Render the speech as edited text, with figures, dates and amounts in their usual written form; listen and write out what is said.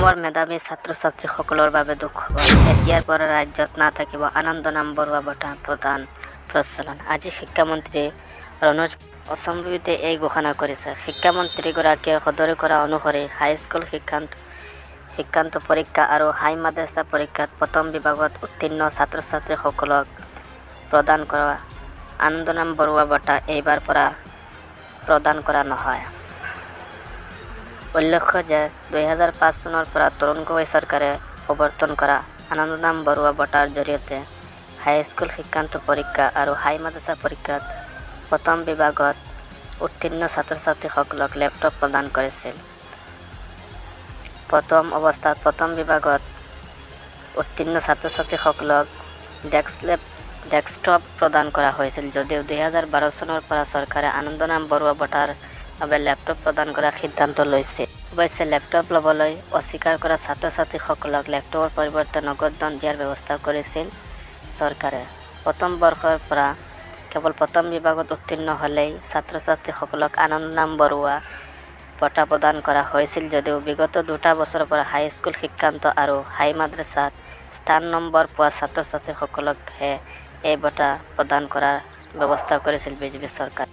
অসমৰ মেধাৱী ছাত্ৰ ছাত্ৰীসকলৰ বাবে দুখবৰ। এতিয়াৰ পৰা ৰাজ্যত নাথাকিব আনন্দ নাম বৰুৱা বঁটা প্ৰদান প্ৰচলন। আজি শিক্ষামন্ত্ৰী ৰণোজ অসম্বিতে এই ঘোষণা কৰিছে। শিক্ষামন্ত্ৰীগৰাকীয়ে সদৰি কৰা অনুসৰি হাইস্কুল শিক্ষান্ত পৰীক্ষা আৰু হাই মাদ্ৰাছা পৰীক্ষাত প্ৰথম বিভাগত উত্তীৰ্ণ ছাত্ৰ ছাত্ৰীসকলক প্ৰদান কৰা আনন্দ নাম বৰুৱা বঁটা এইবাৰ পৰা প্ৰদান কৰা নহয়। উল্লেখ্য যে 2005 চনৰ পৰা তৰুণ গগৈ চৰকাৰে প্ৰৱৰ্তন কৰা আনন্দ নাম বৰুৱা বঁটাৰ জৰিয়তে হাইস্কুল শিক্ষান্ত পৰীক্ষা আৰু হাই মাদ্ৰাছা পৰীক্ষাত প্ৰথম বিভাগত উত্তীৰ্ণ ছাত্ৰ ছাত্ৰীসকলক লেপটপ প্ৰদান কৰিছিল। প্ৰথম অৱস্থাত প্ৰথম বিভাগত উত্তীৰ্ণ ছাত্ৰ ছাত্ৰীসকলক ডেস্কটপ প্ৰদান কৰা হৈছিল যদিও 2012 চনৰ পৰা চৰকাৰে আনন্দ নাম বৰুৱা বঁটাৰ বাবে লেপটপ প্ৰদান কৰাৰ সিদ্ধান্ত লৈছে। অৱশ্যে লেপটপ ল'বলৈ অস্বীকাৰ কৰা ছাত্ৰ ছাত্ৰীসকলক লেপটপৰ পৰিৱৰ্তে নগদ ধন দিয়াৰ ব্যৱস্থা কৰিছিল চৰকাৰে। প্ৰথম বৰ্ষৰ পৰা কেৱল প্ৰথম বিভাগত উত্তীৰ্ণ হ'লেই ছাত্ৰ ছাত্ৰীসকলক আনন্দ নাম বৰুৱা বঁটা প্ৰদান কৰা হৈছিল যদিও বিগত 2টা বছৰৰ পৰা হাইস্কুল শিক্ষান্ত আৰু হাই মাদ্ৰাছাত স্থান নম্বৰ পোৱা ছাত্ৰ ছাত্ৰীসকলকহে এই বঁটা প্ৰদান কৰাৰ ব্যৱস্থা কৰিছিল বিজেপি চৰকাৰ।